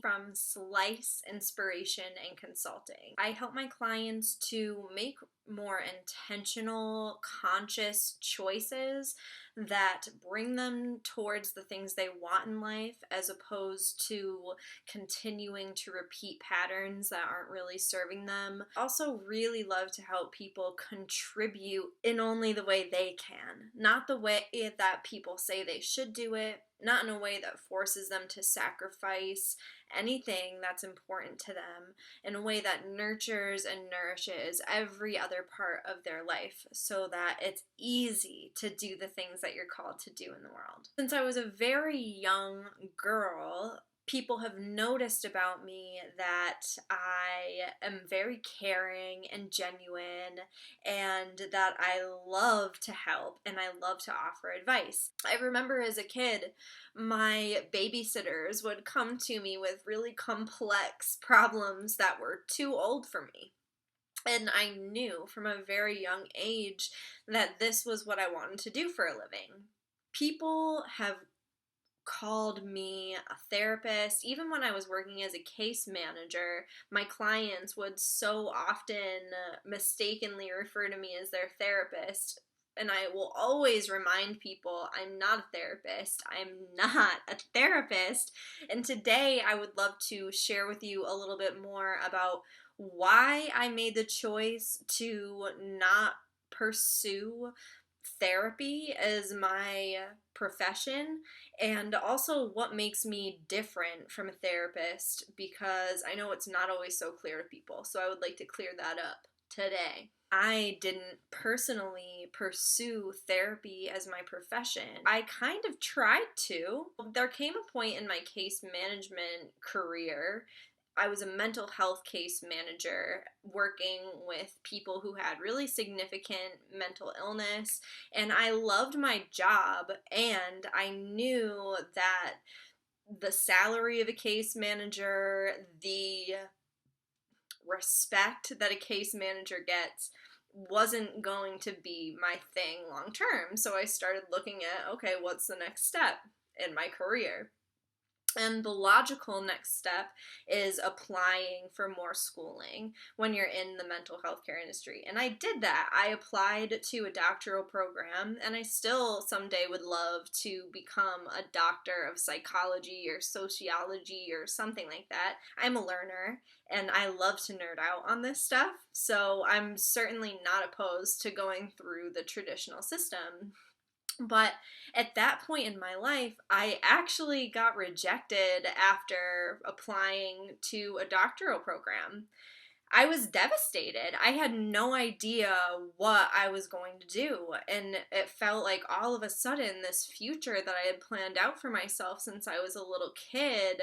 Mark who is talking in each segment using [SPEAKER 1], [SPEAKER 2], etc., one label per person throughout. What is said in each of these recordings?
[SPEAKER 1] from Slice Inspiration and Consulting. I help my clients to make more intentional, conscious choices that bring them towards the things they want in life as opposed to continuing to repeat patterns that aren't really serving them. I also really love to help people contribute in only the way they can, not the way that people say they should do it, not in a way that forces them to sacrifice anything that's important to them, in a way that nurtures and nourishes every other part of their life so that it's easy to do the things that you're called to do in the world. Since I was a very young girl, people have noticed about me that I am very caring and genuine and that I love to help and I love to offer advice. I remember as a kid, my babysitters would come to me with really complex problems that were too old for me. And I knew from a very young age that this was what I wanted to do for a living. People have called me a therapist. Even when I was working as a case manager, my clients would so often mistakenly refer to me as their therapist. And I will always remind people I'm not a therapist. I'm not a therapist. And today I would love to share with you a little bit more about why I made the choice to not pursue therapy as my profession, and also what makes me different from a therapist, because I know it's not always so clear to people. So I would like to clear that up today. I didn't personally pursue therapy as my profession. I kind of tried to. There came a point in my case management career. I was a mental health case manager working with people who had really significant mental illness, and I loved my job, and I knew that the salary of a case manager, the respect that a case manager gets, wasn't going to be my thing long term. So I started looking at, okay, what's the next step in my career? And the logical next step is applying for more schooling when you're in the mental health care industry. And I did that. I applied to a doctoral program, and I still someday would love to become a doctor of psychology or sociology or something like that. I'm a learner, and I love to nerd out on this stuff, so I'm certainly not opposed to going through the traditional system. But at that point in my life, I actually got rejected after applying to a doctoral program. I was devastated. I had no idea what I was going to do. And it felt like all of a sudden this future that I had planned out for myself since I was a little kid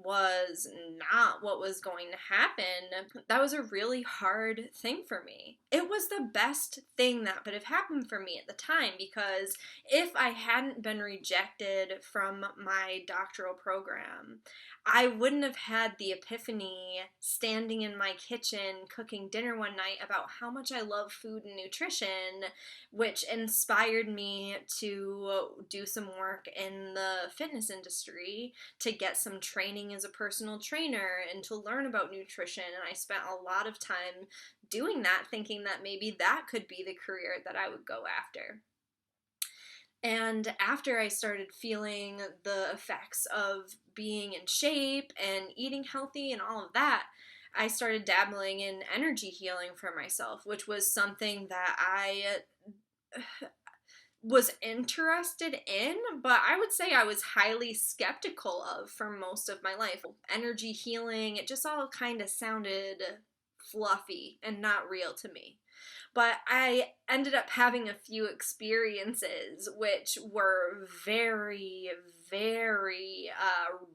[SPEAKER 1] was not what was going to happen. That was a really hard thing for me. It was the best thing that could have happened for me at the time, because if I hadn't been rejected from my doctoral program, I wouldn't have had the epiphany standing in my kitchen cooking dinner one night about how much I love food and nutrition, which inspired me to do some work in the fitness industry, to get some training as a personal trainer and to learn about nutrition. And I spent a lot of time doing that, thinking that maybe that could be the career that I would go after. And after I started feeling the effects of being in shape and eating healthy and all of that, I started dabbling in energy healing for myself, which was something that I was interested in, but I would say I was highly skeptical of for most of my life. Energy healing, it just all kind of sounded fluffy and not real to me. But I ended up having a few experiences which were very, very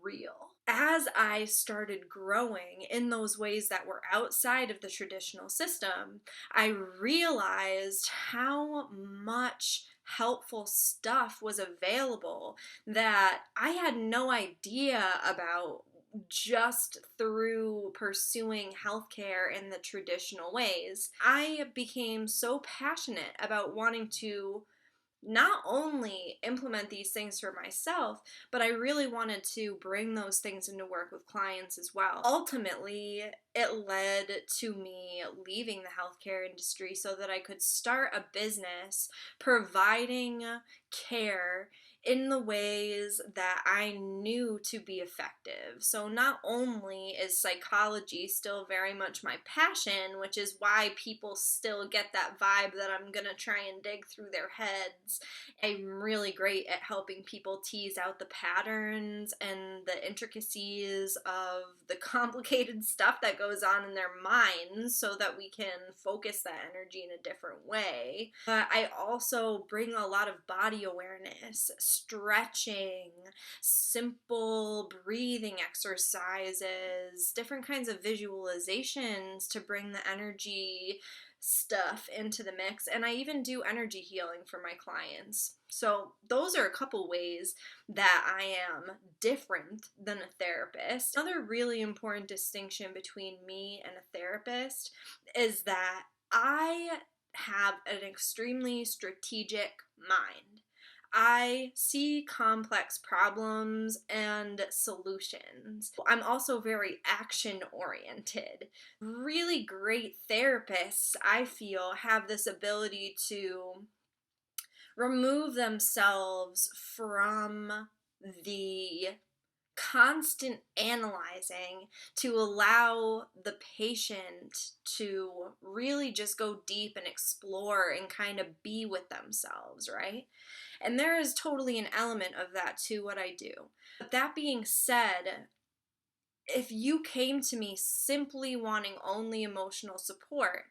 [SPEAKER 1] real. As I started growing in those ways that were outside of the traditional system, I realized how much helpful stuff was available that I had no idea about just through pursuing healthcare in the traditional ways. I became so passionate about wanting to not only implement these things for myself, but I really wanted to bring those things into work with clients as well. Ultimately, it led to me leaving the healthcare industry so that I could start a business providing care in the ways that I knew to be effective. So not only is psychology still very much my passion, which is why people still get that vibe that I'm gonna try and dig through their heads. I'm really great at helping people tease out the patterns and the intricacies of the complicated stuff that goes on in their minds so that we can focus that energy in a different way. But I also bring a lot of body awareness, stretching, simple breathing exercises, different kinds of visualizations to bring the energy stuff into the mix, and I even do energy healing for my clients. So those are a couple ways that I am different than a therapist. Another really important distinction between me and a therapist is that I have an extremely strategic mind. I see complex problems and solutions. I'm also very action oriented. Really great therapists, I feel, have this ability to remove themselves from the constant analyzing to allow the patient to really just go deep and explore and kind of be with themselves, right? And there is totally an element of that to what I do. But that being said, if you came to me simply wanting only emotional support,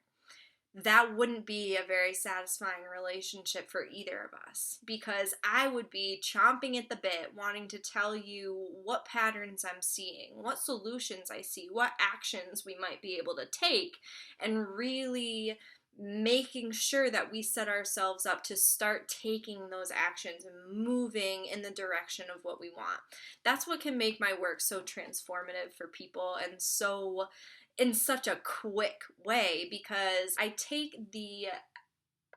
[SPEAKER 1] that wouldn't be a very satisfying relationship for either of us, because I would be chomping at the bit wanting to tell you what patterns I'm seeing, what solutions I see, what actions we might be able to take, and really making sure that we set ourselves up to start taking those actions and moving in the direction of what we want. That's what can make my work so transformative for people and so in such a quick way, because I take the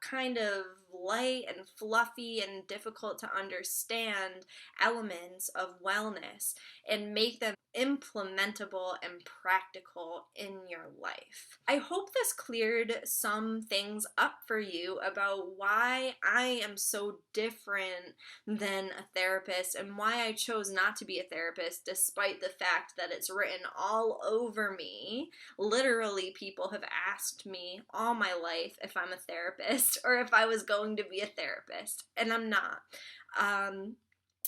[SPEAKER 1] kind of light and fluffy and difficult to understand elements of wellness and make them implementable and practical in your life. I hope this cleared some things up for you about why I am so different than a therapist and why I chose not to be a therapist despite the fact that it's written all over me. Literally, people have asked me all my life if I'm a therapist or if I was going to be a therapist, and I'm not.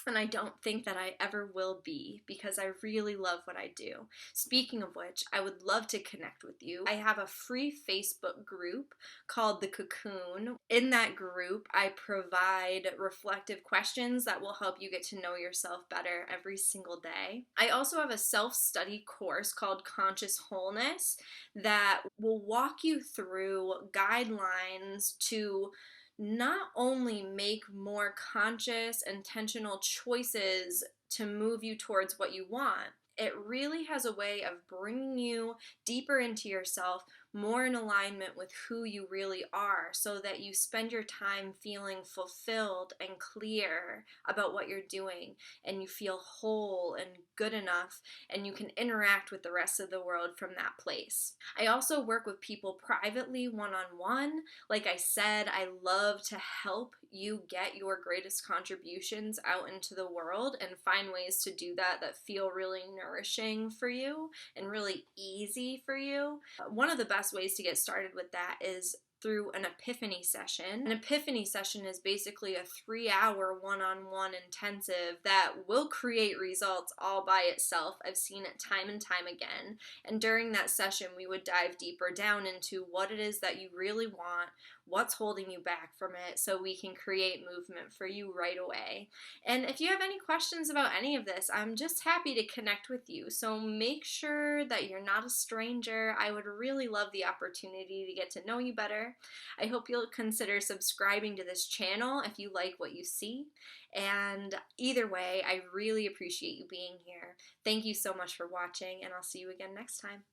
[SPEAKER 1] And I don't think that I ever will be, because I really love what I do. Speaking of which, I would love to connect with you. I have a free Facebook group called The Cocoon. In that group, I provide reflective questions that will help you get to know yourself better every single day. I also have a self-study course called Conscious Wholeness that will walk you through guidelines to not only make more conscious, intentional choices to move you towards what you want, it really has a way of bringing you deeper into yourself, more in alignment with who you really are, so that you spend your time feeling fulfilled and clear about what you're doing, and you feel whole and good enough, and you can interact with the rest of the world from that place. I also work with people privately, one-on-one. Like I said, I love to help you get your greatest contributions out into the world and find ways to do that that feel really nourishing for you and really easy for you. One of the best ways to get started with that is through an epiphany session. An epiphany session is basically a 3-hour one-on-one intensive that will create results all by itself. I've seen it time and time again. And during that session, we would dive deeper down into what it is that you really want, what's holding you back from it, so we can create movement for you right away. And if you have any questions about any of this, I'm just happy to connect with you. So make sure that you're not a stranger. I would really love the opportunity to get to know you better. I hope you'll consider subscribing to this channel if you like what you see. And either way, I really appreciate you being here. Thank you so much for watching, and I'll see you again next time.